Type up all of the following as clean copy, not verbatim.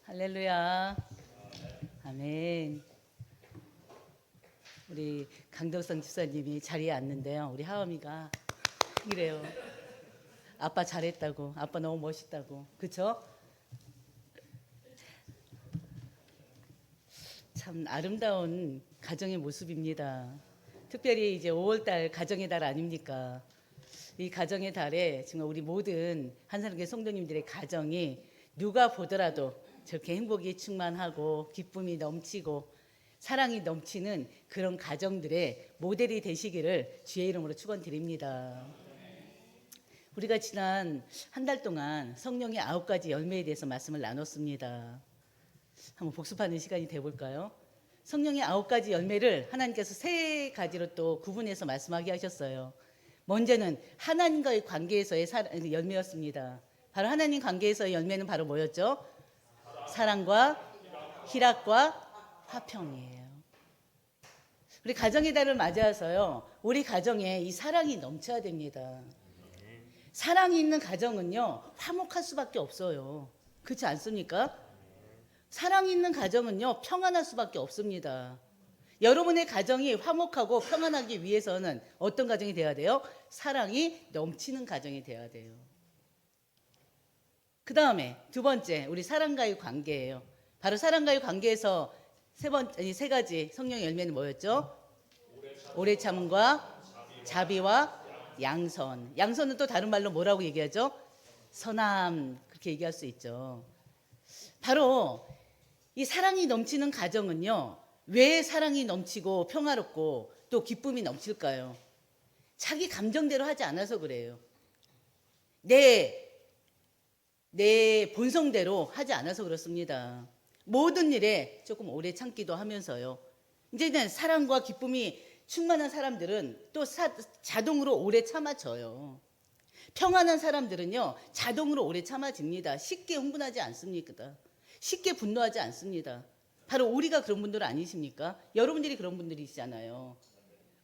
할렐루야. 아멘. 우리 강덕선 집사님이 자리에 앉는데요. 우리 하엄이가 이래요. 아빠 잘했다고. 아빠 너무 멋있다고. 그쵸? 참 아름다운 가정의 모습입니다. 특별히 이제 5월달 가정의 달 아닙니까? 이 가정의 달에 정말 우리 모든 한산교회 성도님들의 가정이 누가 보더라도 저렇게 행복이 충만하고 기쁨이 넘치고 사랑이 넘치는 그런 가정들의 모델이 되시기를 주의 이름으로 축원드립니다. 우리가 지난 한 달 동안 성령의 9가지 열매에 대해서 말씀을 나눴습니다. 한번 복습하는 시간이 돼볼까요? 성령의 9가지 열매를 하나님께서 3가지로 또 구분해서 말씀하게 하셨어요. 먼저는 하나님과의 관계에서의 열매였습니다. 바로 하나님 관계에서의 열매는 바로 뭐였죠? 사랑과 희락과 화평이에요. 우리 가정의 달을 맞이해서요, 우리 가정에 이 사랑이 넘쳐야 됩니다. 사랑이 있는 가정은요, 화목할 수밖에 없어요. 그렇지 않습니까? 사랑이 있는 가정은요, 평안할 수밖에 없습니다. 여러분의 가정이 화목하고 평안하기 위해서는 어떤 가정이 돼야 돼요? 사랑이 넘치는 가정이 돼야 돼요. 그 다음에 두 번째, 우리 사랑과의 관계예요. 바로 사랑과의 관계에서 세 가지 성령의 열매는 뭐였죠? 오래 참음과 자비와 양선. 양선은 또 다른 말로 뭐라고 얘기하죠? 선함, 그렇게 얘기할 수 있죠. 바로 이 사랑이 넘치는 가정은요, 왜 사랑이 넘치고 평화롭고 또 기쁨이 넘칠까요? 자기 감정대로 하지 않아서 그래요. 내 본성대로 하지 않아서 그렇습니다. 모든 일에 조금 오래 참기도 하면서요. 이제는 사랑과 기쁨이 충만한 사람들은 또 자동으로 오래 참아져요. 평안한 사람들은요, 자동으로 오래 참아집니다. 쉽게 흥분하지 않습니까? 쉽게 분노하지 않습니다. 바로 우리가 그런 분들 아니십니까? 여러분들이 그런 분들이시잖아요.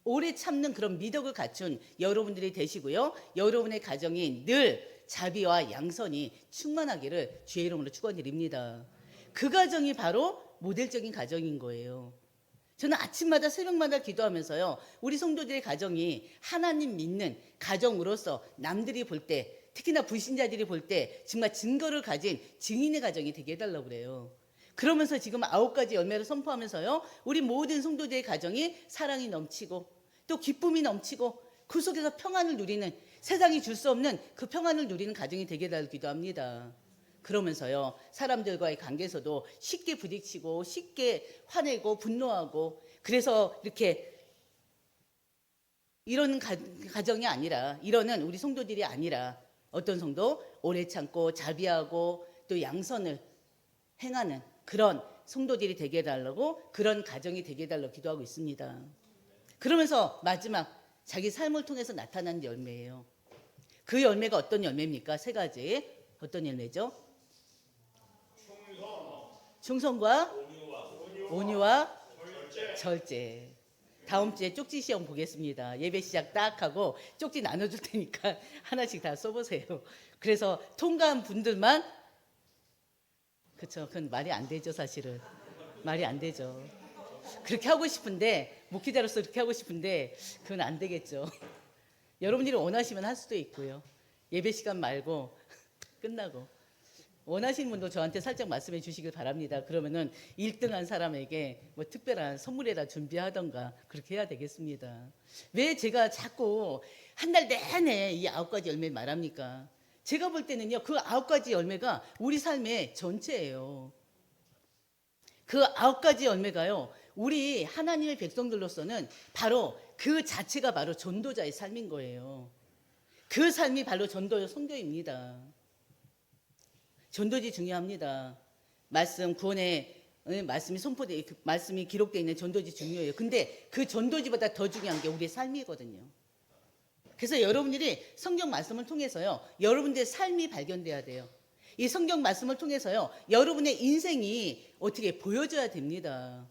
오래 참는 그런 미덕을 갖춘 여러분들이 되시고요. 여러분의 가정이 늘 자비와 양선이 충만하기를 주의 이름으로 축원드립니다. 그 가정이 바로 모델적인 가정인 거예요. 저는 아침마다 새벽마다 기도하면서요, 우리 성도들의 가정이 하나님 믿는 가정으로서 남들이 볼 때, 특히나 불신자들이 볼 때 정말 증거를 가진 증인의 가정이 되게 해달라고 그래요. 그러면서 지금 9가지 열매를 선포하면서요, 우리 모든 성도들의 가정이 사랑이 넘치고 또 기쁨이 넘치고 그 속에서 평안을 누리는, 세상이 줄 수 없는 그 평안을 누리는 가정이 되게 해달라고 기도합니다. 그러면서요, 사람들과의 관계에서도 쉽게 부딪히고 쉽게 화내고 분노하고, 그래서 이렇게 이러는 가정이 아니라, 이러는 우리 성도들이 아니라 어떤 성도? 오래 참고 자비하고 또 양선을 행하는 그런 성도들이 되게 해달라고, 그런 가정이 되게 해달라고 기도하고 있습니다. 그러면서 마지막 자기 삶을 통해서 나타난 열매예요. 그 열매가 어떤 열매입니까? 3가지. 어떤 열매죠? 충성과 온유와 절제. 다음 주에 쪽지 시험 보겠습니다. 예배 시작 딱 하고 쪽지 나눠줄 테니까 하나씩 다 써보세요. 그래서 통과한 분들만, 그쵸, 그건 말이 안 되죠. 사실은 말이 안 되죠. 그렇게 하고 싶은데, 목회자로서 그렇게 하고 싶은데 그건 안 되겠죠. 여러분들이 원하시면 할 수도 있고요. 예배 시간 말고 끝나고 원하시는 분도 저한테 살짝 말씀해 주시길 바랍니다. 그러면은 1등한 사람에게 뭐 특별한 선물이라 준비하던가 그렇게 해야 되겠습니다. 왜 제가 자꾸 한 달 내내 이 9가지 열매 말합니까? 제가 볼 때는요, 그 9가지 열매가 우리 삶의 전체예요. 그 9가지 열매가요, 우리 하나님의 백성들로서는 바로 그 자체가 바로 전도자의 삶인 거예요. 그 삶이 바로 전도 선교입니다. 전도지 중요합니다. 말씀, 구원의 말씀이 말씀이 기록되어 있는 전도지 중요해요. 근데 그 전도지보다 더 중요한 게 우리의 삶이거든요. 그래서 여러분들이 성경 말씀을 통해서요, 여러분들의 삶이 발견돼야 돼요. 이 성경 말씀을 통해서요, 여러분의 인생이 어떻게 보여져야 됩니다.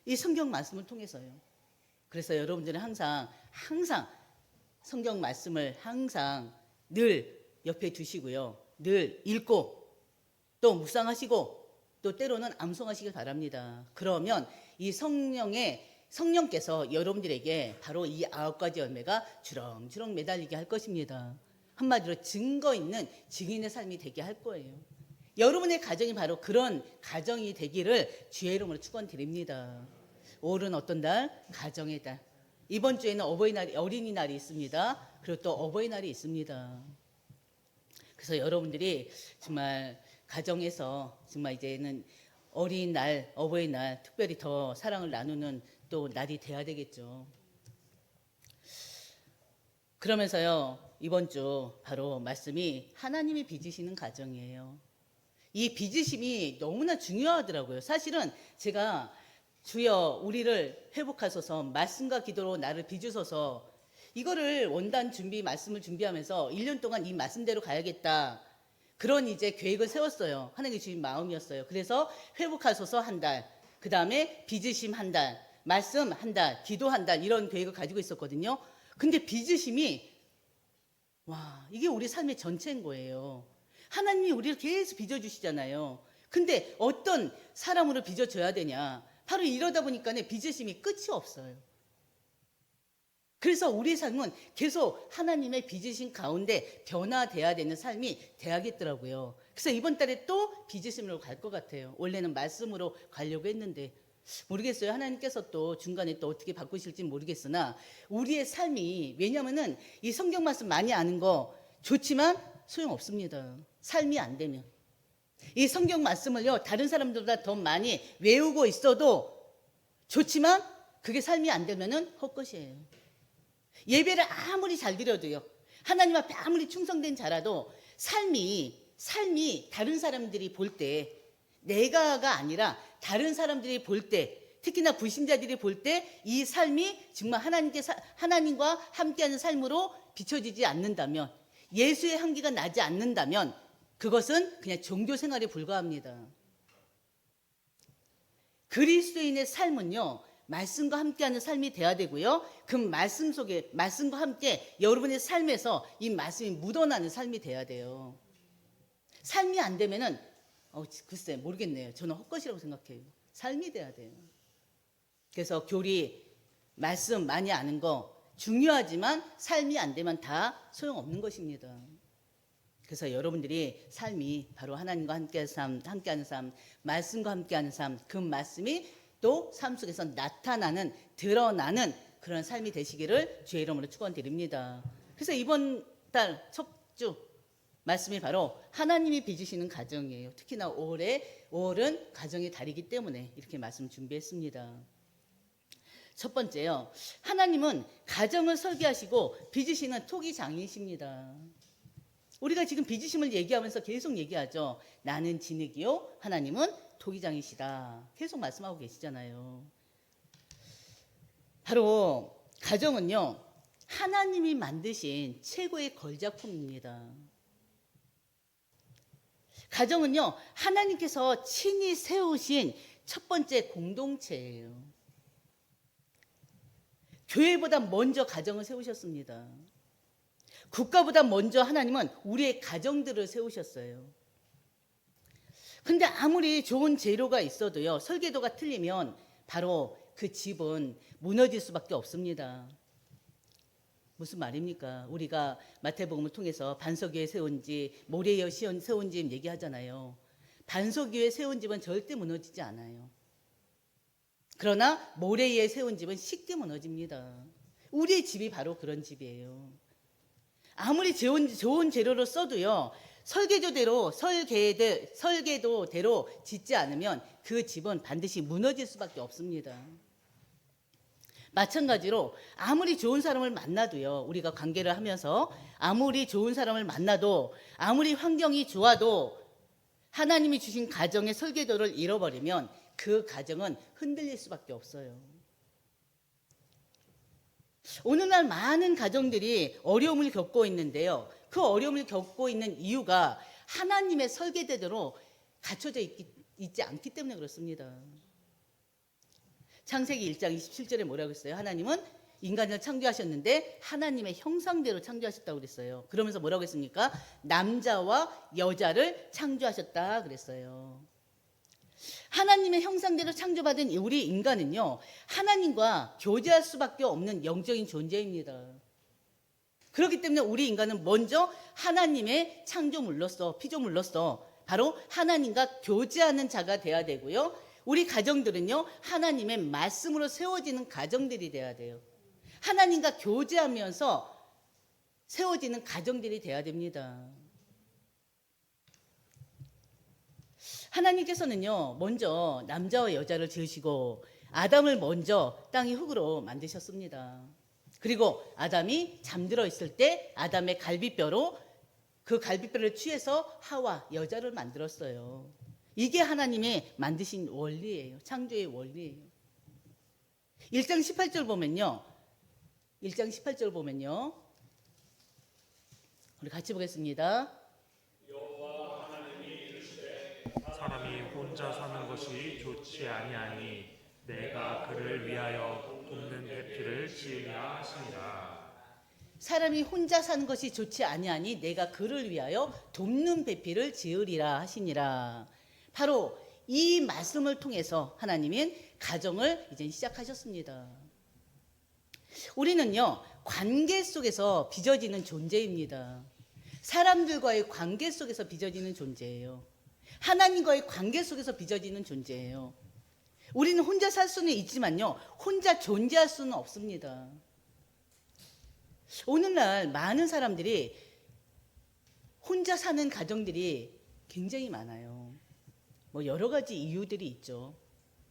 이 성경 말씀을 통해서요. 그래서 여러분들은 항상 성경 말씀을 항상 늘 옆에 두시고요, 늘 읽고 또 묵상하시고 또 때로는 암송하시길 바랍니다. 그러면 이 성령께서 여러분들에게 바로 이 9가지 열매가 주렁주렁 매달리게 할 것입니다. 한마디로 증거 있는 증인의 삶이 되게 할 거예요. 여러분의 가정이 바로 그런 가정이 되기를 주의 이름으로 축원드립니다. 5월은 어떤 달? 가정의 달. 이번 주에는 어린이날이 있습니다. 그리고 또 어버이날이 있습니다. 그래서 여러분들이 정말 가정에서 정말 이제는 어린이날, 어버이날 특별히 더 사랑을 나누는 또 날이 돼야 되겠죠. 그러면서요, 이번 주 바로 말씀이 하나님이 빚으시는 가정이에요. 이 빚으심이 너무나 중요하더라고요. 사실은 제가 주여 우리를 회복하소서, 말씀과 기도로 나를 빚으소서, 이거를 원단 준비, 말씀을 준비하면서 1년 동안 이 말씀대로 가야겠다. 그런 이제 계획을 세웠어요. 하나님이 주신 마음이었어요. 그래서 회복하소서 한 달, 그 다음에 빚으심 한 달, 말씀 한 달, 기도 한 달, 이런 계획을 가지고 있었거든요. 근데 빚으심이, 와, 이게 우리 삶의 전체인 거예요. 하나님이 우리를 계속 빚어주시잖아요. 근데 어떤 사람으로 빚어줘야 되냐. 바로 이러다 보니까 빚으심이 끝이 없어요. 그래서 우리 삶은 계속 하나님의 빚으심 가운데 변화돼야 되는 삶이 돼야겠더라고요. 그래서 이번 달에 또 빚으심으로 갈 것 같아요. 원래는 말씀으로 가려고 했는데 모르겠어요. 하나님께서 또 중간에 또 어떻게 바꾸실지 모르겠으나 우리의 삶이, 왜냐면은 이 성경 말씀 많이 아는 거 좋지만 소용없습니다. 삶이 안 되면. 이 성경 말씀을요, 다른 사람들보다 더 많이 외우고 있어도 좋지만 그게 삶이 안 되면은 헛것이에요. 예배를 아무리 잘 드려도요, 하나님 앞에 아무리 충성된 자라도 삶이 다른 사람들이 볼 때, 내가가 아니라 다른 사람들이 볼 때, 특히나 불신자들이 볼 때 이 삶이 정말 하나님과 함께하는 삶으로 비춰지지 않는다면, 예수의 향기가 나지 않는다면 그것은 그냥 종교 생활에 불과합니다. 그리스도인의 삶은요, 말씀과 함께하는 삶이 돼야 되고요. 그 말씀 속에, 말씀과 함께 여러분의 삶에서 이 말씀이 묻어나는 삶이 돼야 돼요. 삶이 안 되면은 글쎄 모르겠네요. 저는 헛것이라고 생각해요. 삶이 돼야 돼요. 그래서 교리, 말씀 많이 아는 거 중요하지만 삶이 안 되면 다 소용없는 것입니다. 그래서 여러분들이 삶이 바로 하나님과 함께하는 삶, 말씀과 함께하는 삶, 그 말씀이 또 삶 속에서 나타나는, 드러나는 그런 삶이 되시기를 주의 이름으로 축원드립니다. 그래서 이번 달 첫 주 말씀이 바로 하나님이 빚으시는 가정이에요. 특히나 5월은 가정의 달이기 때문에 이렇게 말씀 준비했습니다. 첫 번째요, 하나님은 가정을 설계하시고 빚으시는 토기장이십니다. 우리가 지금 빚으심을 얘기하면서 계속 얘기하죠. 나는 진흙이요, 하나님은 토기장이시다. 계속 말씀하고 계시잖아요. 바로 가정은요, 하나님이 만드신 최고의 걸작품입니다. 가정은요, 하나님께서 친히 세우신 첫 번째 공동체예요. 교회보다 먼저 가정을 세우셨습니다. 국가보다 먼저 하나님은 우리의 가정들을 세우셨어요. 근데 아무리 좋은 재료가 있어도요, 설계도가 틀리면 바로 그 집은 무너질 수밖에 없습니다. 무슨 말입니까? 우리가 마태복음을 통해서 반석위에 세운 집, 모래에 세운 집 얘기하잖아요. 반석위에 세운 집은 절대 무너지지 않아요. 그러나 모래 위에 세운 집은 쉽게 무너집니다. 우리의 집이 바로 그런 집이에요. 아무리 좋은 재료로 써도요, 설계도대로 짓지 않으면 그 집은 반드시 무너질 수밖에 없습니다. 마찬가지로 아무리 좋은 사람을 만나도요, 우리가 관계를 하면서 아무리 좋은 사람을 만나도, 아무리 환경이 좋아도 하나님이 주신 가정의 설계도를 잃어버리면 그 가정은 흔들릴 수밖에 없어요. 오늘날 많은 가정들이 어려움을 겪고 있는데요, 그 어려움을 겪고 있는 이유가 하나님의 설계대로 갖춰져 있지 않기 때문에 그렇습니다. 창세기 1장 27절에 뭐라고 했어요? 하나님은 인간을 창조하셨는데 하나님의 형상대로 창조하셨다고 그랬어요. 그러면서 뭐라고 했습니까? 남자와 여자를 창조하셨다 그랬어요. 하나님의 형상대로 창조받은 우리 인간은요, 하나님과 교제할 수밖에 없는 영적인 존재입니다. 그렇기 때문에 우리 인간은 먼저 하나님의 창조물로서, 피조물로서 바로 하나님과 교제하는 자가 돼야 되고요. 우리 가정들은요, 하나님의 말씀으로 세워지는 가정들이 돼야 돼요. 하나님과 교제하면서 세워지는 가정들이 돼야 됩니다. 하나님께서는요, 먼저 남자와 여자를 지으시고 아담을 먼저 땅의 흙으로 만드셨습니다. 그리고 아담이 잠들어 있을 때 아담의 갈비뼈로 그 갈비뼈를 취해서 하와 여자를 만들었어요. 이게 하나님의 만드신 원리예요. 창조의 원리예요. 1장 18절 보면요. 1장 18절 보면요. 우리 같이 보겠습니다. 사람이 혼자 사는 것이 좋지 아니하니 내가 그를 위하여 돕는 배필을 지으랴 하시니라. 사람이 혼자 사는 것이 좋지 아니하니 내가 그를 위하여 돕는 배필을 지으리라 하시니라. 바로 이 말씀을 통해서 하나님은 가정을 이제 시작하셨습니다. 우리는요, 관계 속에서 빚어지는 존재입니다. 사람들과의 관계 속에서 빚어지는 존재예요. 하나님과의 관계 속에서 빚어지는 존재예요. 우리는 혼자 살 수는 있지만요, 혼자 존재할 수는 없습니다. 오늘날 많은 사람들이 혼자 사는 가정들이 굉장히 많아요. 뭐 여러 가지 이유들이 있죠.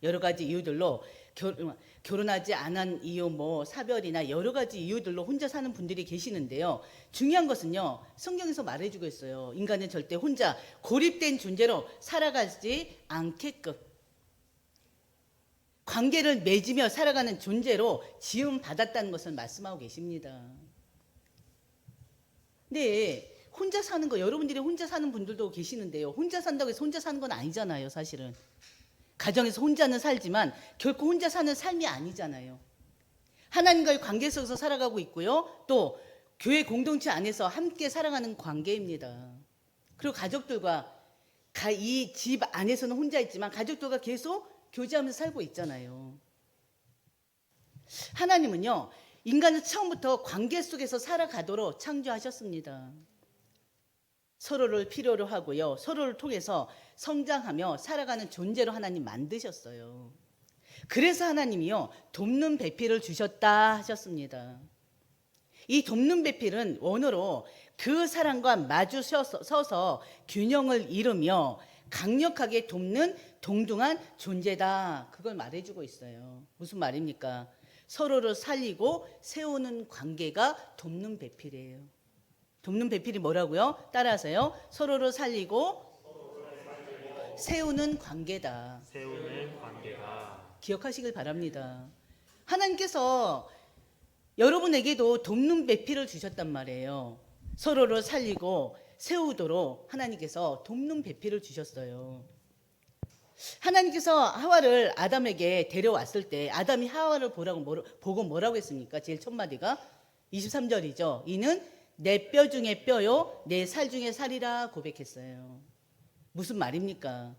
여러 가지 이유들로 결혼하지 않은 이유, 뭐 사별이나 여러 가지 이유들로 혼자 사는 분들이 계시는데요. 중요한 것은요, 성경에서 말해주고 있어요. 인간은 절대 혼자 고립된 존재로 살아가지 않게끔 관계를 맺으며 살아가는 존재로 지음 받았다는 것을 말씀하고 계십니다. 네, 혼자 사는 거, 여러분들이 혼자 사는 분들도 계시는데요. 혼자 산다고 해서 혼자 사는 건 아니잖아요, 사실은. 가정에서 혼자는 살지만 결코 혼자 사는 삶이 아니잖아요. 하나님과의 관계 속에서 살아가고 있고요. 또 교회 공동체 안에서 함께 살아가는 관계입니다. 그리고 가족들과 이 집 안에서는 혼자 있지만 가족들과 계속 교제하면서 살고 있잖아요. 하나님은요, 인간을 처음부터 관계 속에서 살아가도록 창조하셨습니다. 서로를 필요로 하고요. 서로를 통해서 성장하며 살아가는 존재로 하나님 만드셨어요. 그래서 하나님이요, 돕는 배필을 주셨다 하셨습니다. 이 돕는 배필은 원어로 그 사람과 마주 서서 균형을 이루며 강력하게 돕는 동등한 존재다. 그걸 말해주고 있어요. 무슨 말입니까? 서로를 살리고 세우는 관계가 돕는 배필이에요. 돕는 배필이 뭐라고요? 따라하세요. 서로를 살리고 세우는 관계다. 세우는 관계다. 기억하시길 바랍니다. 하나님께서 여러분에게도 돕는 배필을 주셨단 말이에요. 서로를 살리고 세우도록 하나님께서 돕는 배필을 주셨어요. 하나님께서 하와를 아담에게 데려왔을 때 아담이 하와를 보고 뭐라고 했습니까? 제일 첫 마디가 23절이죠. 이는 내 뼈 중에 뼈요 내 살 중에 살이라 고백했어요. 무슨 말입니까?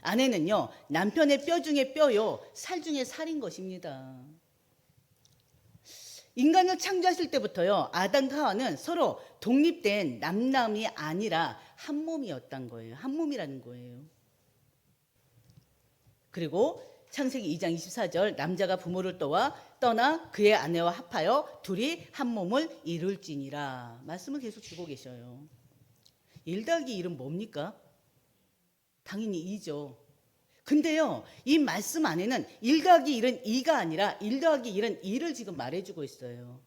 아내는요, 남편의 뼈 중에 뼈요 살 중에 살인 것입니다. 인간을 창조하실 때부터요, 아담과 하와는 서로 독립된 남남이 아니라 한 몸이었던 거예요. 한 몸이라는 거예요. 그리고 창세기 2장 24절, 남자가 부모를 떠나 그의 아내와 합하여 둘이 한 몸을 이룰지니라. 말씀을 계속 주고 계셔요. 1 더하기 1은 뭡니까? 당연히 2죠. 근데요, 이 말씀 안에는 1 더하기 1은 2가 아니라 1 더하기 1은 2를 지금 말해주고 있어요.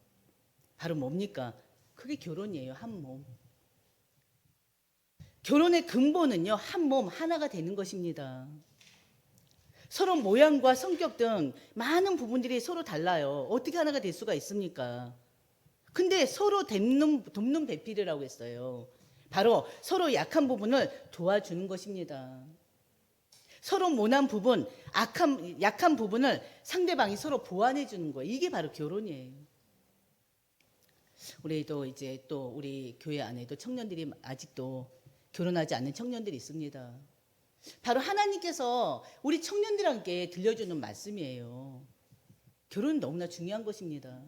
바로 뭡니까? 그게 결혼이에요. 한 몸. 결혼의 근본은요, 한 몸 하나가 되는 것입니다. 서로 모양과 성격 등 많은 부분들이 서로 달라요. 어떻게 하나가 될 수가 있습니까? 근데 서로 돕는 배필이라고 했어요. 바로 서로 약한 부분을 도와주는 것입니다. 서로 모난 부분, 약한 부분을 상대방이 서로 보완해 주는 거예요. 이게 바로 결혼이에요. 우리도 이제 또 우리 교회 안에도 청년들이 아직도 결혼하지 않는 청년들이 있습니다. 바로 하나님께서 우리 청년들에게 들려주는 말씀이에요. 결혼은 너무나 중요한 것입니다.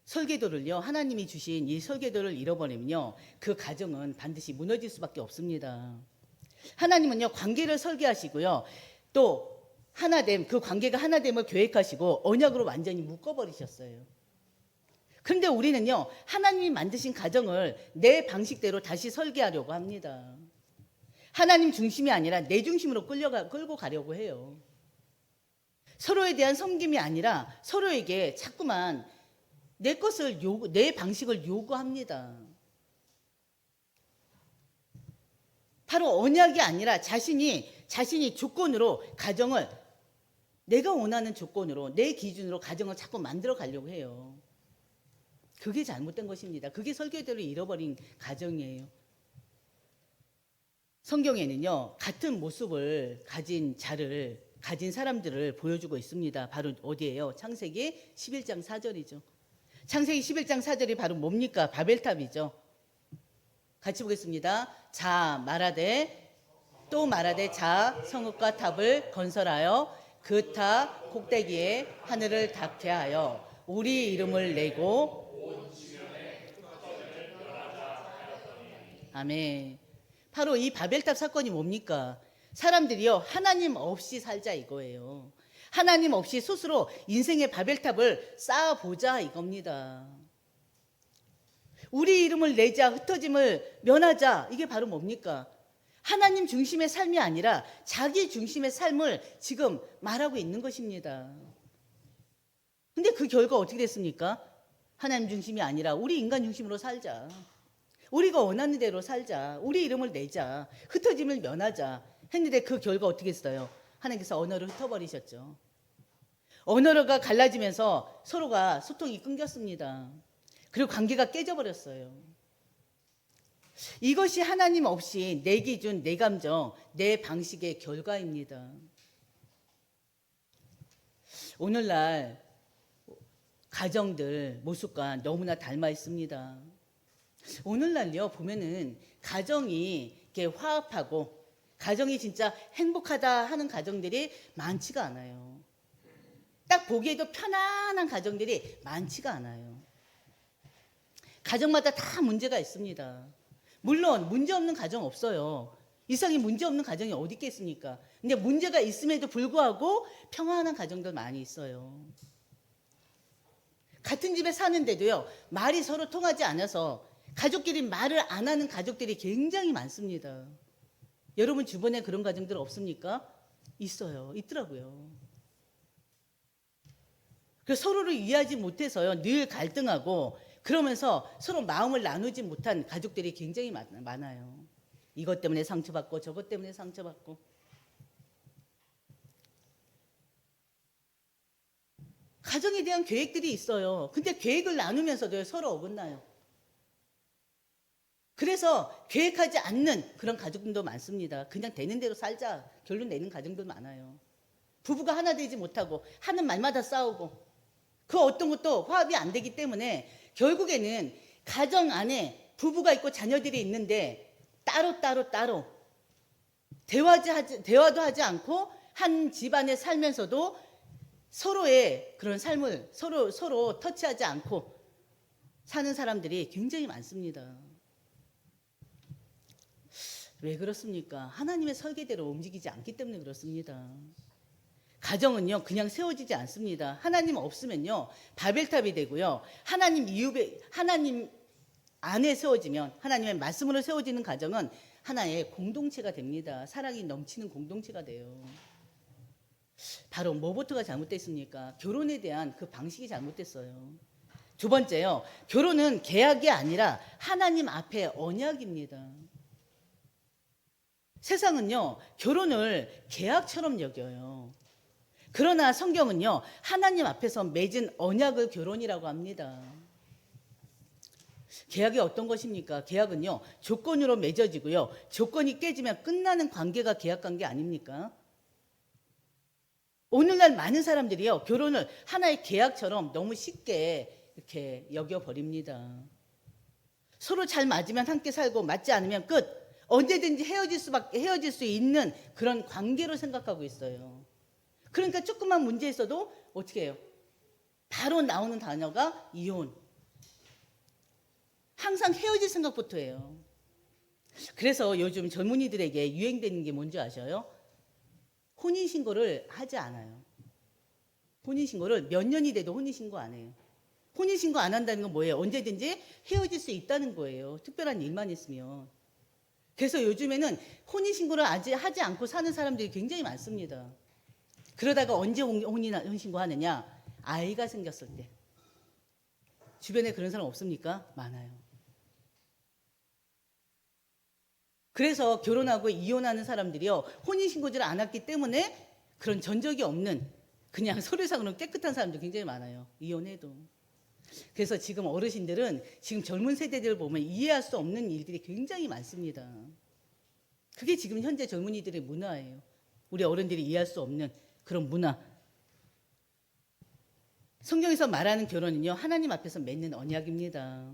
설계도를요, 하나님이 주신 이 설계도를 잃어버리면요, 그 가정은 반드시 무너질 수밖에 없습니다. 하나님은요, 관계를 설계하시고요, 또 하나됨, 그 관계가 하나됨을 계획하시고 언약으로 완전히 묶어버리셨어요. 그런데 우리는요, 하나님이 만드신 가정을 내 방식대로 다시 설계하려고 합니다. 하나님 중심이 아니라 내 중심으로 끌고 가려고 해요. 서로에 대한 섬김이 아니라 서로에게 자꾸만 내 방식을 요구합니다. 바로 언약이 아니라 자신이 조건으로 가정을 내가 원하는 조건으로 내 기준으로 가정을 자꾸 만들어 가려고 해요. 그게 잘못된 것입니다. 그게 설계대로 잃어버린 가정이에요. 성경에는요, 같은 모습을 가진 사람들을 보여주고 있습니다. 바로 어디예요? 창세기 11장 4절이죠. 창세기 11장 4절이 바로 뭡니까? 바벨탑이죠. 같이 보겠습니다. 자 말하되 또 말하되 자 성읍과 탑을 건설하여 그 탑 꼭대기에 하늘을 닿게 하여 우리 이름을 내고 아멘. 바로 이 바벨탑 사건이 뭡니까? 사람들이요, 하나님 없이 살자 이거예요. 하나님 없이 스스로 인생의 바벨탑을 쌓아보자 이겁니다. 우리 이름을 내자, 흩어짐을 면하자, 이게 바로 뭡니까? 하나님 중심의 삶이 아니라 자기 중심의 삶을 지금 말하고 있는 것입니다. 근데 그 결과 어떻게 됐습니까? 하나님 중심이 아니라 우리 인간 중심으로 살자. 우리가 원하는 대로 살자. 우리 이름을 내자. 흩어짐을 면하자. 했는데 그 결과 어떻게 했어요? 하나님께서 언어를 흩어버리셨죠. 언어가 갈라지면서 서로가 소통이 끊겼습니다. 그리고 관계가 깨져버렸어요. 이것이 하나님 없이 내 기준, 내 감정, 내 방식의 결과입니다. 오늘날 가정들 모습과 너무나 닮아 있습니다. 오늘날요 보면은 가정이 이렇게 화합하고 가정이 진짜 행복하다 하는 가정들이 많지가 않아요. 딱 보기에도 편안한 가정들이 많지가 않아요. 가정마다 다 문제가 있습니다. 물론 문제 없는 가정 없어요. 이상이 문제 없는 가정이 어디 있겠습니까? 근데 문제가 있음에도 불구하고 평안한 가정들 많이 있어요. 같은 집에 사는데도요, 말이 서로 통하지 않아서 가족끼리 말을 안 하는 가족들이 굉장히 많습니다. 여러분 주변에 그런 가정들 없습니까? 있어요. 있더라고요. 그래서 서로를 이해하지 못해서요, 늘 갈등하고 그러면서 서로 마음을 나누지 못한 가족들이 굉장히 많아요. 이것 때문에 상처받고 저것 때문에 상처받고. 가정에 대한 계획들이 있어요. 근데 계획을 나누면서도 서로 어긋나요. 그래서 계획하지 않는 그런 가족들도 많습니다. 그냥 되는 대로 살자 결론 내는 가정도 많아요. 부부가 하나 되지 못하고 하는 말마다 싸우고 그 어떤 것도 화합이 안 되기 때문에 결국에는 가정 안에 부부가 있고 자녀들이 있는데 따로 대화도 하지 않고 한 집안에 살면서도 서로의 그런 삶을 서로 터치하지 않고 사는 사람들이 굉장히 많습니다. 왜 그렇습니까? 하나님의 설계대로 움직이지 않기 때문에 그렇습니다. 가정은요 그냥 세워지지 않습니다. 하나님 없으면요 바벨탑이 되고요. 하나님 안에 세워지면 하나님의 말씀으로 세워지는 가정은 하나의 공동체가 됩니다. 사랑이 넘치는 공동체가 돼요. 바로 뭐부터가 잘못됐습니까? 결혼에 대한 그 방식이 잘못됐어요. 두 번째요, 결혼은 계약이 아니라 하나님 앞에 언약입니다. 세상은요 결혼을 계약처럼 여겨요. 그러나 성경은요 하나님 앞에서 맺은 언약을 결혼이라고 합니다. 계약이 어떤 것입니까? 계약은요 조건으로 맺어지고요, 조건이 깨지면 끝나는 관계가 계약 관계 아닙니까? 오늘날 많은 사람들이요, 결혼을 하나의 계약처럼 너무 쉽게 이렇게 여겨버립니다. 서로 잘 맞으면 함께 살고 맞지 않으면 끝. 언제든지 헤어질 수 있는 그런 관계로 생각하고 있어요. 그러니까 조금만 문제 있어도 어떻게 해요? 바로 나오는 단어가 이혼. 항상 헤어질 생각부터 해요. 그래서 요즘 젊은이들에게 유행되는 게 뭔지 아셔요? 혼인신고를 하지 않아요. 혼인신고를 몇 년이 돼도 혼인신고 안 해요. 혼인신고 안 한다는 건 뭐예요? 언제든지 헤어질 수 있다는 거예요. 특별한 일만 있으면. 그래서 요즘에는 혼인신고를 아직 하지 않고 사는 사람들이 굉장히 많습니다. 그러다가 언제 혼인신고 하느냐? 아이가 생겼을 때. 주변에 그런 사람 없습니까? 많아요. 그래서 결혼하고 이혼하는 사람들이요, 혼인신고제를 안 했기 때문에 그런 전적이 없는, 그냥 서류상으로 깨끗한 사람도 굉장히 많아요. 이혼해도. 그래서 지금 어르신들은 지금 젊은 세대들을 보면 이해할 수 없는 일들이 굉장히 많습니다. 그게 지금 현재 젊은이들의 문화예요. 우리 어른들이 이해할 수 없는 그런 문화. 성경에서 말하는 결혼은요, 하나님 앞에서 맺는 언약입니다.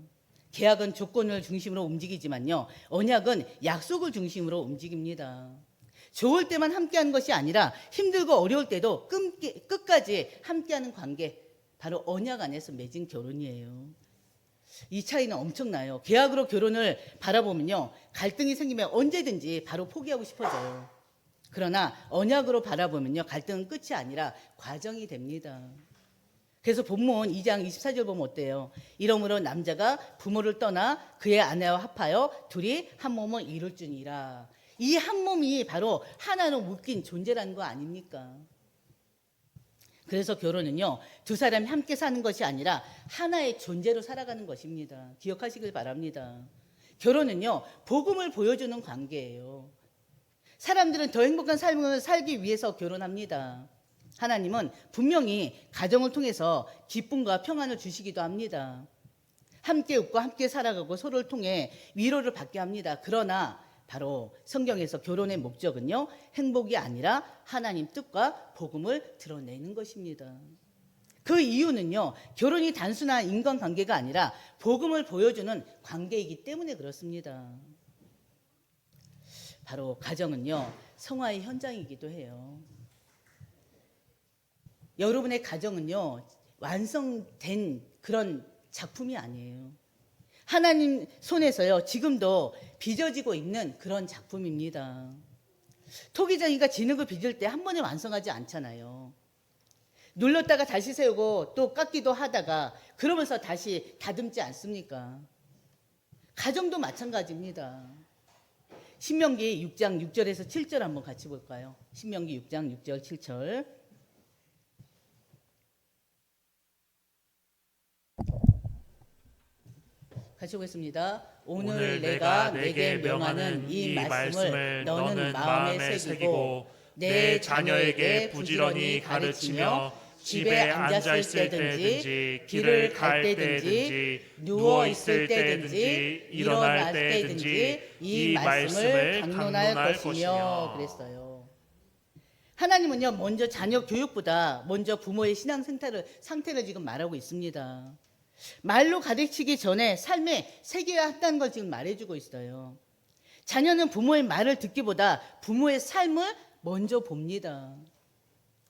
계약은 조건을 중심으로 움직이지만요, 언약은 약속을 중심으로 움직입니다. 좋을 때만 함께하는 것이 아니라 힘들고 어려울 때도 끝까지 함께하는 관계, 바로 언약 안에서 맺은 결혼이에요. 이 차이는 엄청나요. 계약으로 결혼을 바라보면요, 갈등이 생기면 언제든지 바로 포기하고 싶어져요. 그러나 언약으로 바라보면요, 갈등은 끝이 아니라 과정이 됩니다. 그래서 본문 2장 24절 보면 어때요? 이러므로 남자가 부모를 떠나 그의 아내와 합하여 둘이 한 몸을 이룰지니라. 이 한 몸이 바로 하나로 묶인 존재라는 거 아닙니까? 그래서 결혼은요, 두 사람이 함께 사는 것이 아니라 하나의 존재로 살아가는 것입니다. 기억하시길 바랍니다. 결혼은요, 복음을 보여주는 관계예요. 사람들은 더 행복한 삶을 살기 위해서 결혼합니다. 하나님은 분명히 가정을 통해서 기쁨과 평안을 주시기도 합니다. 함께 웃고 함께 살아가고 서로를 통해 위로를 받게 합니다. 그러나 바로 성경에서 결혼의 목적은요, 행복이 아니라 하나님 뜻과 복음을 드러내는 것입니다. 그 이유는요, 결혼이 단순한 인간관계가 아니라 복음을 보여주는 관계이기 때문에 그렇습니다. 바로 가정은요, 성화의 현장이기도 해요. 여러분의 가정은요, 완성된 그런 작품이 아니에요. 하나님 손에서요, 지금도 빚어지고 있는 그런 작품입니다. 토기장이가 진흙을 빚을 때 한 번에 완성하지 않잖아요. 눌렀다가 다시 세우고 또 깎기도 하다가 그러면서 다시 다듬지 않습니까? 가정도 마찬가지입니다. 신명기 6장 6절에서 7절 한번 같이 볼까요? 신명기 6장 6절 7절. 같이 보겠습니다. 오늘 내가 내게 명하는 이 말씀을 너는 마음에 새기고 내 자녀에게 부지런히 가르치며 집에 앉아 있을 때든지 길을 갈 때든지 누워 있을 때든지 일어날 때든지 이 말씀을 강론할 것이며 그랬어요. 하나님은요, 먼저 자녀 교육보다 먼저 부모의 신앙 상태를 지금 말하고 있습니다. 말로 가르치기 전에 삶에 새겨야 한다는 걸 지금 말해주고 있어요. 자녀는 부모의 말을 듣기보다 부모의 삶을 먼저 봅니다.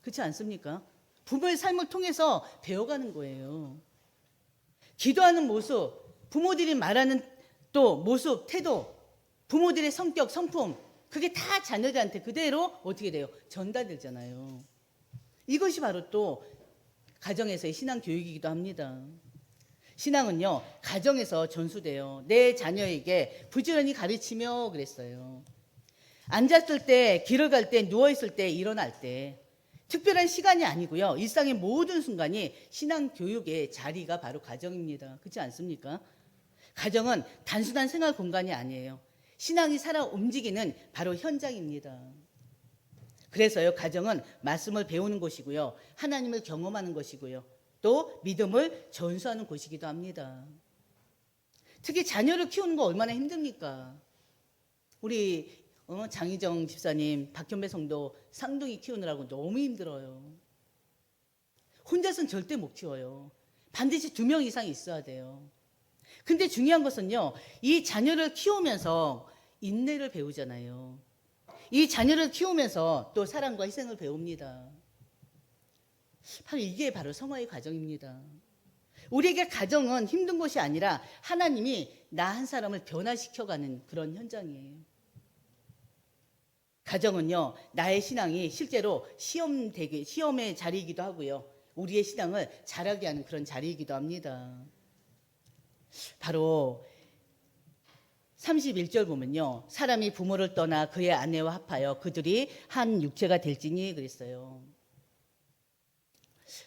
그렇지 않습니까? 부모의 삶을 통해서 배워가는 거예요. 기도하는 모습, 부모들이 말하는 또 모습, 태도, 부모들의 성격, 성품, 그게 다 자녀들한테 그대로 어떻게 돼요? 전달되잖아요. 이것이 바로 또 가정에서의 신앙 교육이기도 합니다. 신앙은요, 가정에서 전수돼요. 내 자녀에게 부지런히 가르치며 그랬어요. 앉았을 때, 길을 갈 때, 누워있을 때, 일어날 때 특별한 시간이 아니고요, 일상의 모든 순간이 신앙 교육의 자리가 바로 가정입니다. 그렇지 않습니까? 가정은 단순한 생활 공간이 아니에요. 신앙이 살아 움직이는 바로 현장입니다. 그래서요, 가정은 말씀을 배우는 곳이고요, 하나님을 경험하는 것이고요, 또 믿음을 전수하는 곳이기도 합니다. 특히 자녀를 키우는 거 얼마나 힘듭니까? 우리 장희정 집사님, 박현배 성도 쌍둥이 키우느라고 너무 힘들어요. 혼자서는 절대 못 키워요. 반드시 2명 이상이 있어야 돼요. 근데 중요한 것은요, 이 자녀를 키우면서 인내를 배우잖아요. 이 자녀를 키우면서 또 사랑과 희생을 배웁니다. 이게 바로 성화의 과정입니다. 우리에게 가정은 힘든 것이 아니라 하나님이 나 한 사람을 변화시켜가는 그런 현장이에요. 가정은요, 나의 신앙이 실제로 시험의 자리이기도 하고요, 우리의 신앙을 자라게 하는 그런 자리이기도 합니다. 바로 31절 보면요, 사람이 부모를 떠나 그의 아내와 합하여 그들이 한 육체가 될지니 그랬어요.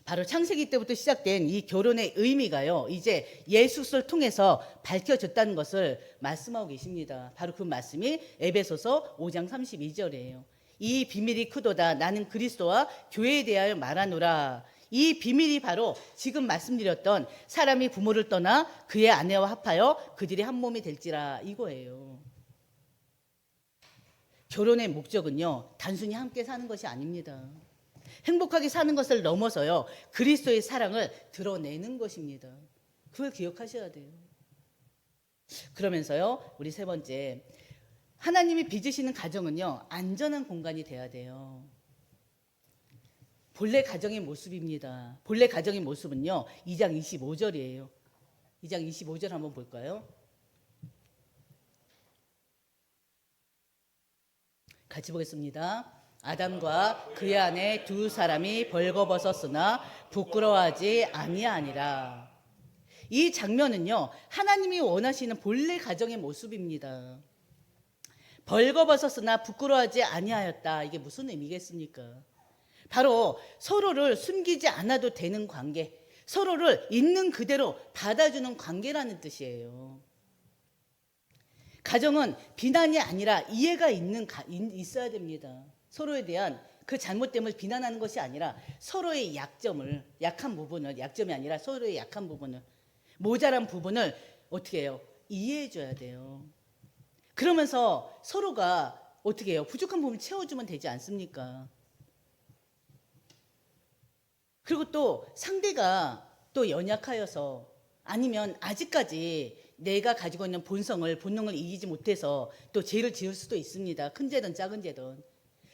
바로 창세기 때부터 시작된 이 결혼의 의미가요, 이제 예수를 통해서 밝혀졌다는 것을 말씀하고 계십니다. 바로 그 말씀이 에베소서 5장 32절이에요. 이 비밀이 크도다. 나는 그리스도와 교회에 대하여 말하노라. 이 비밀이 바로 지금 말씀드렸던 사람이 부모를 떠나 그의 아내와 합하여 그들이 한 몸이 될지라, 이거예요. 결혼의 목적은요, 단순히 함께 사는 것이 아닙니다. 행복하게 사는 것을 넘어서요, 그리스도의 사랑을 드러내는 것입니다. 그걸 기억하셔야 돼요. 그러면서요, 우리 3번째, 하나님이 빚으시는 가정은요, 안전한 공간이 돼야 돼요. 본래 가정의 모습입니다. 본래 가정의 모습은요, 2장 25절이에요. 2장 25절 한번 볼까요? 같이 보겠습니다. 아담과 그의 아내 2사람이 벌거벗었으나 부끄러워하지 아니하니라. 이 장면은요, 하나님이 원하시는 본래 가정의 모습입니다. 벌거벗었으나 부끄러워하지 아니하였다. 이게 무슨 의미겠습니까? 바로 서로를 숨기지 않아도 되는 관계, 서로를 있는 그대로 받아주는 관계라는 뜻이에요. 가정은 비난이 아니라 이해가 있어야 됩니다. 서로에 대한 그 잘못됨을 비난하는 것이 아니라 서로의 약한 부분을, 약점이 아니라 서로의 약한 부분을, 모자란 부분을 어떻게 해요? 이해해 줘야 돼요. 그러면서 서로가 어떻게 해요? 부족한 부분을 채워주면 되지 않습니까? 그리고 또 상대가 또 연약하여서, 아니면 아직까지 내가 가지고 있는 본능을 이기지 못해서 또 죄를 지을 수도 있습니다. 큰 죄든 작은 죄든.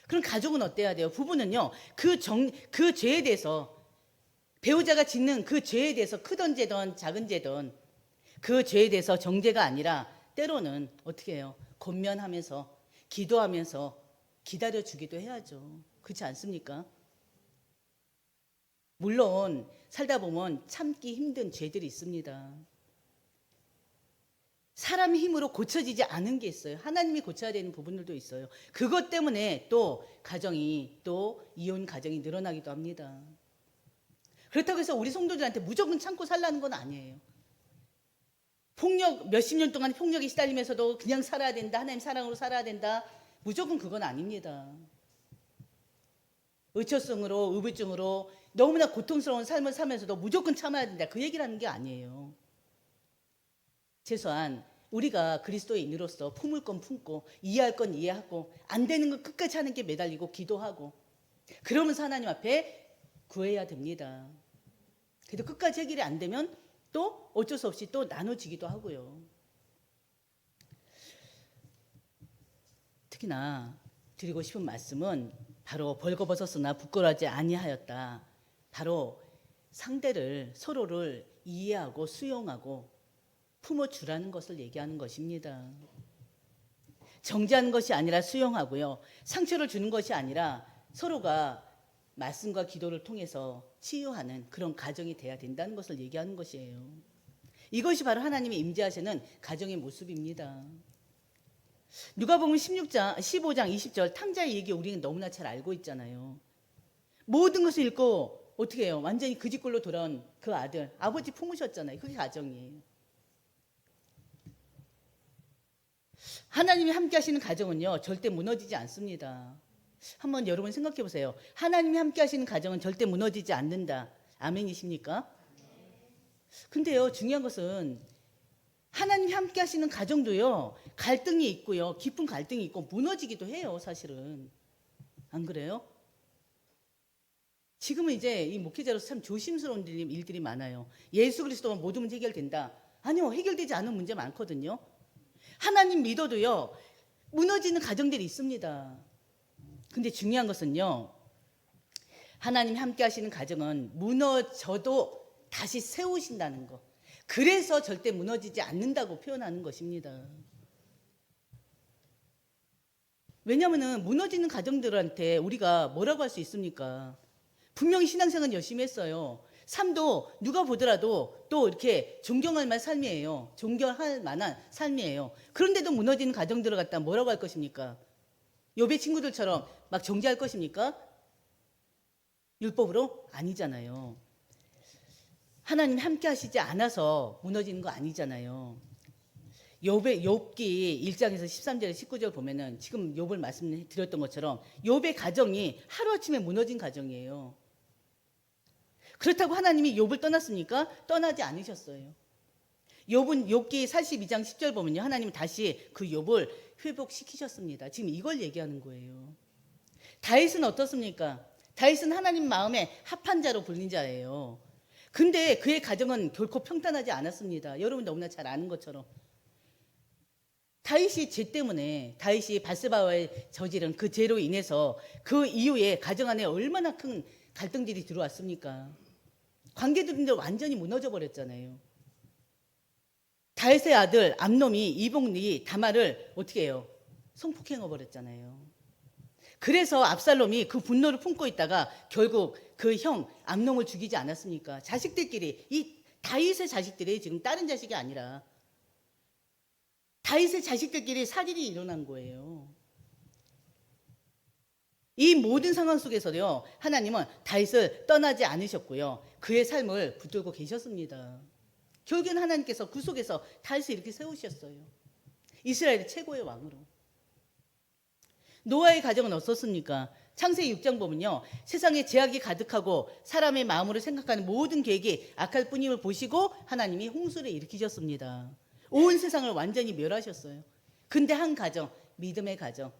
그럼 가족은 어때야 돼요? 부부는요, 그 죄에 대해서, 배우자가 짓는 그 죄에 대해서, 크던 죄든 작은 죄든 그 죄에 대해서 정죄가 아니라 때로는 어떻게 해요? 권면하면서, 기도하면서 기다려주기도 해야죠. 그렇지 않습니까? 물론 살다 보면 참기 힘든 죄들이 있습니다. 사람의 힘으로 고쳐지지 않은 게 있어요. 하나님이 고쳐야 되는 부분들도 있어요. 그것 때문에 또 이혼 가정이 늘어나기도 합니다. 그렇다고 해서 우리 성도들한테 무조건 참고 살라는 건 아니에요. 폭력, 몇십 년 동안 폭력에 시달리면서도 그냥 살아야 된다, 하나님 사랑으로 살아야 된다, 무조건 그건 아닙니다. 의처성으로, 의부증으로 너무나 고통스러운 삶을 살면서도 무조건 참아야 된다, 그 얘기를 하는 게 아니에요. 최소한 우리가 그리스도의 인으로서 품을 건 품고, 이해할 건 이해하고, 안 되는 건 끝까지 하는 게 매달리고 기도하고, 그러면서 하나님 앞에 구해야 됩니다. 그래도 끝까지 해결이 안 되면 또 어쩔 수 없이 또 나눠지기도 하고요. 특히나 드리고 싶은 말씀은 바로 벌거벗었으나 부끄러워하지 아니하였다. 바로 서로를 이해하고 수용하고 품어주라는 것을 얘기하는 것입니다. 정죄하는 것이 아니라 수용하고요, 상처를 주는 것이 아니라 서로가 말씀과 기도를 통해서 치유하는 그런 가정이 돼야 된다는 것을 얘기하는 것이에요. 이것이 바로 하나님이 임재하시는 가정의 모습입니다. 누가복음 15장 20절 탕자의 얘기 우리는 너무나 잘 알고 있잖아요. 모든 것을 잃고 어떻게 해요? 완전히 그 집골로 돌아온 그 아들, 아버지 품으셨잖아요. 그게 가정이에요. 하나님이 함께 하시는 가정은요, 절대 무너지지 않습니다. 한번 여러분 생각해 보세요. 하나님이 함께 하시는 가정은 절대 무너지지 않는다. 아멘이십니까? 근데요, 중요한 것은 하나님이 함께 하시는 가정도요, 갈등이 있고요. 깊은 갈등이 있고 무너지기도 해요, 사실은. 안 그래요? 지금은 이제 이 목회자로서 참 조심스러운 일들이 많아요. 예수 그리스도가 모든 문제 해결된다. 아니요, 해결되지 않은 문제 많거든요. 하나님 믿어도요, 무너지는 가정들이 있습니다. 근데 중요한 것은요, 하나님 함께 하시는 가정은 무너져도 다시 세우신다는 거. 그래서 절대 무너지지 않는다고 표현하는 것입니다. 왜냐하면 무너지는 가정들한테 우리가 뭐라고 할 수 있습니까? 분명히 신앙생활 열심히 했어요. 삶도 누가 보더라도 또 이렇게 존경할 만한 삶이에요. 존경할 만한 삶이에요. 그런데도 무너지는 가정들을 갖다 뭐라고 할 것입니까? 욥의 친구들처럼 막 정죄할 것입니까? 율법으로? 아니잖아요. 하나님 함께 하시지 않아서 무너지는 거 아니잖아요. 욥기 1장에서 13절 19절 보면은 지금 욥을 말씀드렸던 것처럼 욥의 가정이 하루아침에 무너진 가정이에요. 그렇다고 하나님이 욥을 떠났습니까? 떠나지 않으셨어요. 욥은 욥기 42장 10절 보면요, 하나님은 다시 그 욥을 회복시키셨습니다. 지금 이걸 얘기하는 거예요. 다윗은 어떻습니까? 다윗은 하나님 마음에 합한 자로 불린 자예요. 근데 그의 가정은 결코 평탄하지 않았습니다. 여러분 너무나 잘 아는 것처럼 다윗이 죄 때문에, 다윗이 바세바와의 저지른 그 죄로 인해서 그 이후에 가정 안에 얼마나 큰 갈등들이 들어왔습니까? 관계들인데 완전히 무너져 버렸잖아요. 다윗의 아들 암놈이 이복리 다말을 어떻게 해요? 성폭행해 버렸잖아요. 그래서 압살롬이 그 분노를 품고 있다가 결국 그 형 암놈을 죽이지 않았습니까? 자식들끼리, 이 다윗의 자식들이 지금 다른 자식이 아니라 다윗의 자식들끼리 살인이 일어난 거예요. 이 모든 상황 속에서요, 하나님은 다윗을 떠나지 않으셨고요, 그의 삶을 붙들고 계셨습니다. 결국엔 하나님께서 그 속에서 다윗을 이렇게 세우셨어요. 이스라엘의 최고의 왕으로. 노아의 가정은 어떻습니까? 창세기 6장 보면요, 세상에 죄악이 가득하고 사람의 마음으로 생각하는 모든 계획이 악할 뿐임을 보시고 하나님이 홍수를 일으키셨습니다. 온 세상을 완전히 멸하셨어요. 근데 한 가정, 믿음의 가정,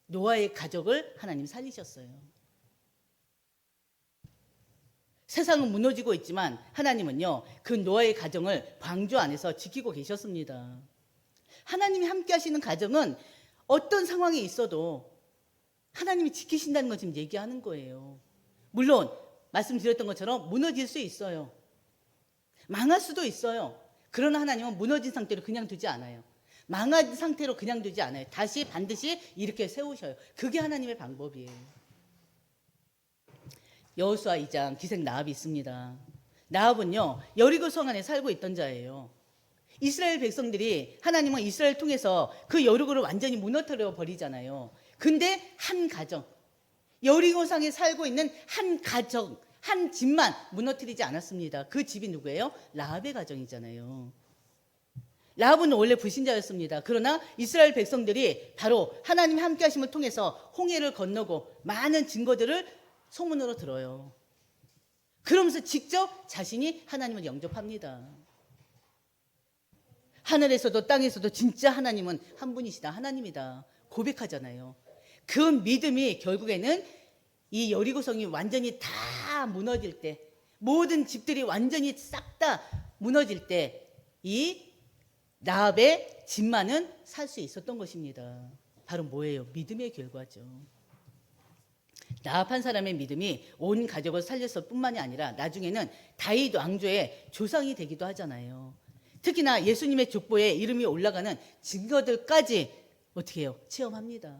노아의 가족을 하나님 살리셨어요. 세상은 무너지고 있지만 하나님은요, 그 노아의 가정을 방주 안에서 지키고 계셨습니다. 하나님이 함께 하시는 가정은 어떤 상황에 있어도 하나님이 지키신다는 걸 지금 얘기하는 거예요. 물론 말씀드렸던 것처럼 무너질 수 있어요. 망할 수도 있어요. 그러나 하나님은 무너진 상태로 그냥 두지 않아요. 망한 상태로 그냥 두지 않아요. 다시 반드시 이렇게 세우셔요. 그게 하나님의 방법이에요. 여호수아 2장 기생 나압이 있습니다. 나압은요, 여리고 성 안에 살고 있던 자예요. 이스라엘 백성들이, 하나님은 이스라엘 통해서 그 여리고를 완전히 무너뜨려 버리잖아요. 근데 한 가정, 여리고성에 살고 있는 한 가정, 한 집만 무너뜨리지 않았습니다. 그 집이 누구예요? 라합의 가정이잖아요. 라합은 원래 불신자였습니다. 그러나 이스라엘 백성들이 바로 하나님 함께 하심을 통해서 홍해를 건너고 많은 증거들을 소문으로 들어요. 그러면서 직접 자신이 하나님을 영접합니다. 하늘에서도 땅에서도 진짜 하나님은 한 분이시다, 하나님이다 고백하잖아요. 그 믿음이 결국에는 이 여리고성이 완전히 다 무너질 때, 모든 집들이 완전히 싹 다 무너질 때 이 라합의 집만은 살 수 있었던 것입니다. 바로 뭐예요? 믿음의 결과죠. 라합 한 사람의 믿음이 온 가족을 살렸을 뿐만이 아니라 나중에는 다윗 왕조의 조상이 되기도 하잖아요. 특히나 예수님의 족보에 이름이 올라가는 증거들까지 어떻게 해요? 체험합니다.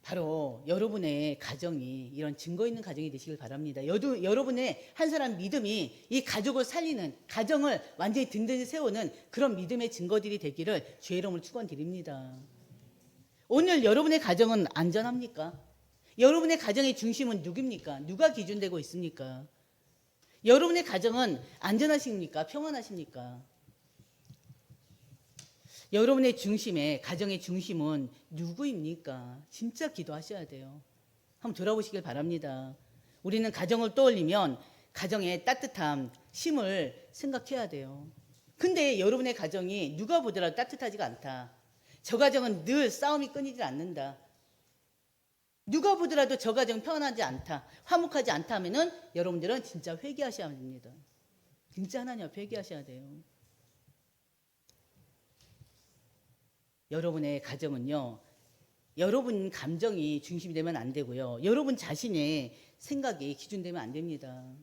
바로 여러분의 가정이 이런 증거 있는 가정이 되시길 바랍니다. 여러분의 한 사람 믿음이 이 가족을 살리는, 가정을 완전히 든든히 세우는 그런 믿음의 증거들이 되기를 주의 이름으로 축원드립니다. 오늘 여러분의 가정은 안전합니까? 여러분의 가정의 중심은 누굽니까? 누가 기준되고 있습니까? 여러분의 가정은 안전하십니까? 평안하십니까? 여러분의 중심에, 가정의 중심은 누구입니까? 진짜 기도하셔야 돼요. 한번 돌아보시길 바랍니다. 우리는 가정을 떠올리면 가정의 따뜻함, 힘을 생각해야 돼요. 근데 여러분의 가정이 누가 보더라도 따뜻하지가 않다. 저 가정은 늘 싸움이 끊이질 않는다. 누가 보더라도 저 가정 평안하지 않다. 화목하지 않다 하면은 여러분들은 진짜 회개하셔야 됩니다. 진짜 하나님 앞에 회개하셔야 돼요. 여러분의 가정은요, 여러분 감정이 중심이 되면 안 되고요. 여러분 자신의 생각이 기준되면 안 됩니다.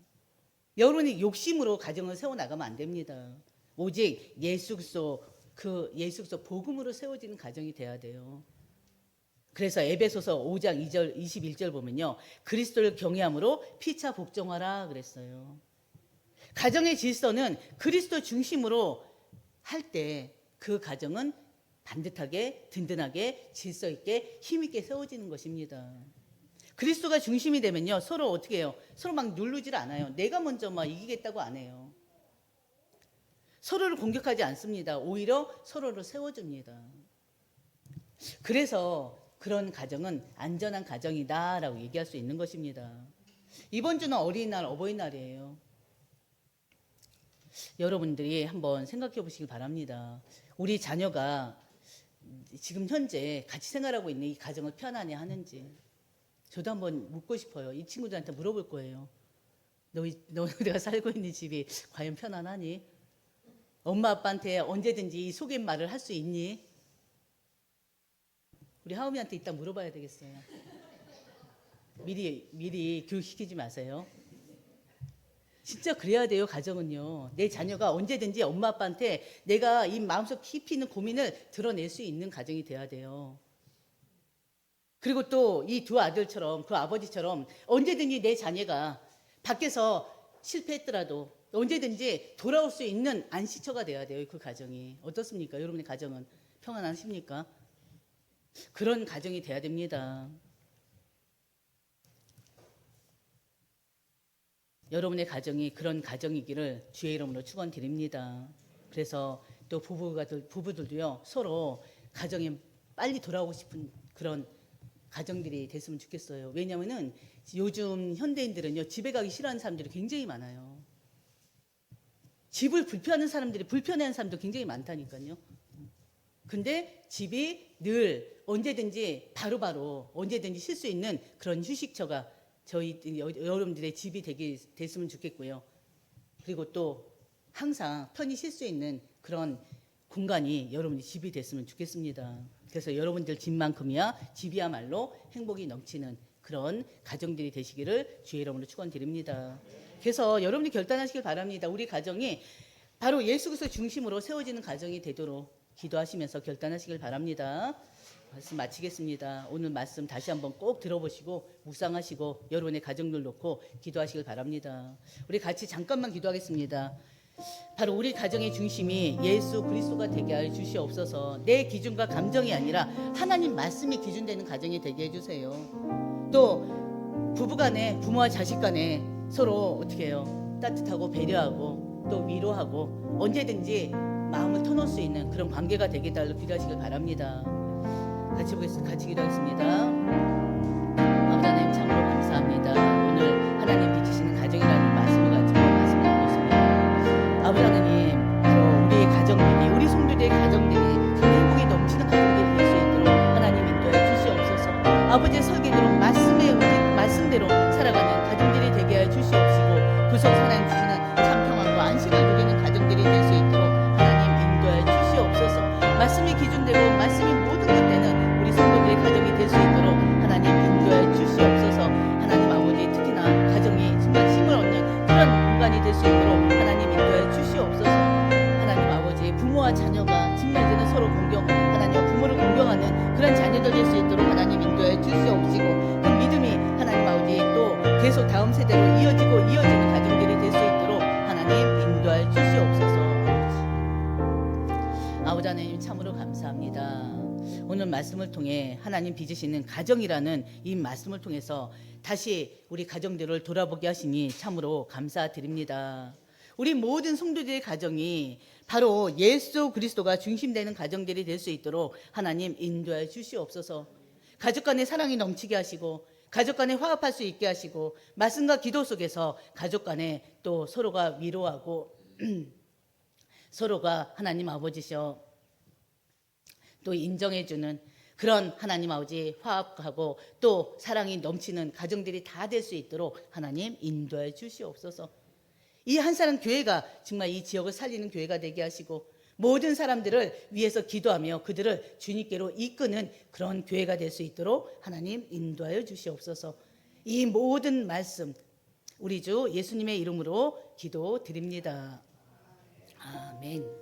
여러분이 욕심으로 가정을 세워나가면 안 됩니다. 오직 예수 그리스도 복음으로 세워지는 가정이 돼야 돼요. 그래서 에베소서 5장 2절 21절 보면요, 그리스도를 경외함으로 피차 복종하라 그랬어요. 가정의 질서는 그리스도 중심으로 할 때 그 가정은 반듯하게 든든하게 질서 있게 힘 있게 세워지는 것입니다. 그리스도가 중심이 되면요, 서로 어떻게 해요? 서로 막 누르질 않아요. 내가 먼저 막 이기겠다고 안 해요. 서로를 공격하지 않습니다. 오히려 서로를 세워줍니다. 그래서 그런 가정은 안전한 가정이다라고 얘기할 수 있는 것입니다. 이번 주는 어린이날, 어버이날이에요. 여러분들이 한번 생각해 보시길 바랍니다. 우리 자녀가 지금 현재 같이 생활하고 있는 이 가정을 편안히 하는지 저도 한번 묻고 싶어요. 이 친구들한테 물어볼 거예요. 너가 살고 있는 집이 과연 편안하니? 엄마 아빠한테 언제든지 이 속임말을 할 수 있니? 우리 하음이한테 이따 물어봐야 되겠어요. 미리 교육시키지 마세요. 진짜 그래야 돼요. 가정은요, 내 자녀가 언제든지 엄마 아빠한테 내가 이 마음속 깊이 있는 고민을 드러낼 수 있는 가정이 돼야 돼요. 그리고 또 이 두 아들처럼 그 아버지처럼 언제든지 내 자녀가 밖에서 실패했더라도 언제든지 돌아올 수 있는 안식처가 돼야 돼요. 그 가정이. 어떻습니까? 여러분의 가정은 평안하십니까? 그런 가정이 돼야 됩니다. 여러분의 가정이 그런 가정이기를 주의 이름으로 축원드립니다. 그래서 또 부부들도요, 서로 가정에 빨리 돌아오고 싶은 그런 가정들이 됐으면 좋겠어요. 왜냐하면은 요즘 현대인들은요, 집에 가기 싫어하는 사람들이 굉장히 많아요. 집을 불편해하는 사람도 굉장히 많다니까요. 근데 집이 늘 언제든지 바로바로 언제든지 쉴 수 있는 그런 휴식처가 저희 여러분들의 집이 됐으면 좋겠고요. 그리고 또 항상 편히 쉴 수 있는 그런 공간이 여러분의 집이 됐으면 좋겠습니다. 그래서 여러분들 집만큼이야 집이야말로 행복이 넘치는 그런 가정들이 되시기를 주의 이름으로 축원드립니다. 그래서 여러분이 결단하시길 바랍니다. 우리 가정이 바로 예수 그리스도 중심으로 세워지는 가정이 되도록 기도하시면서 결단하시길 바랍니다. 말씀 마치겠습니다. 오늘 말씀 다시 한번 꼭 들어보시고 묵상하시고 여러분의 가정들 놓고 기도하시길 바랍니다. 우리 같이 잠깐만 기도하겠습니다. 바로 우리 가정의 중심이 예수 그리스도가 되게 하여 주시옵소서. 내 기준과 감정이 아니라 하나님 말씀이 기준되는 가정이 되게 해주세요. 또 부부간에 부모와 자식간에 서로 어떻게 해요? 따뜻하고 배려하고 또 위로하고 언제든지 마음을 터놓을 수 있는 그런 관계가 되게 달라고 기도하시길 바랍니다. 같이 기도하겠습니다. 아버지 하나님 참으로 감사합니다. 오늘 하나님 비추시는 가정이라는 말씀을 가지고 말씀을 나눴습니다. 아버지 하나님, 바로 우리의 가정들이, 우리 성도들의 가정들이 행복이 넘치는 가정들이 될 수 있도록 하나님 인도해 주시옵소서. 아버지의 설계대로 말씀대로 살아가는 가정들이 되게 하여 주시옵시고 구속 하나님 주시는 참 평안과 안식을 누리는 가정들이 될 수 있도록 하나님 인도해 주시옵소서. 말씀이 기준되고 말씀이 모든 것 되는 우리 성도들의 가정이 될 수 있도록 하나님 인도해 주시옵소서. 하나님 아버지, 특히나 가정이 정말 힘을 얻는 그런 공간이 될 수 있도록 하나님 인도해 주시옵소서. 하나님 아버지, 부모와 자녀가 직면되는 서로 하나님 부모를 공경하는 그런 자녀들 될 수 있도록 하나님 인도해 주시옵시고, 그 믿음이 하나님 아버지 또 계속 다음 세대로 이어지는 가정들이 될 수 있도록 하나님 인도해 주시옵소서. 아버지 하나님 참으로 감사합니다. 오늘 말씀을 통해 하나님 빚으시는 가정이라는 이 말씀을 통해서 다시 우리 가정들을 돌아보게 하시니 참으로 감사드립니다. 우리 모든 성도들의 가정이 바로 예수 그리스도가 중심되는 가정들이 될 수 있도록 하나님 인도해 주시옵소서. 가족 간의 사랑이 넘치게 하시고 가족 간에 화합할 수 있게 하시고 말씀과 기도 속에서 가족 간에 또 서로가 위로하고 서로가 하나님 아버지셔 또 인정해주는 그런 하나님 아버지 화합하고 또 사랑이 넘치는 가정들이 다 될 수 있도록 하나님 인도해 주시옵소서. 이 한사람 교회가 정말 이 지역을 살리는 교회가 되게 하시고 모든 사람들을 위해서 기도하며 그들을 주님께로 이끄는 그런 교회가 될 수 있도록 하나님 인도하여 주시옵소서. 이 모든 말씀 우리 주 예수님의 이름으로 기도드립니다. 아멘.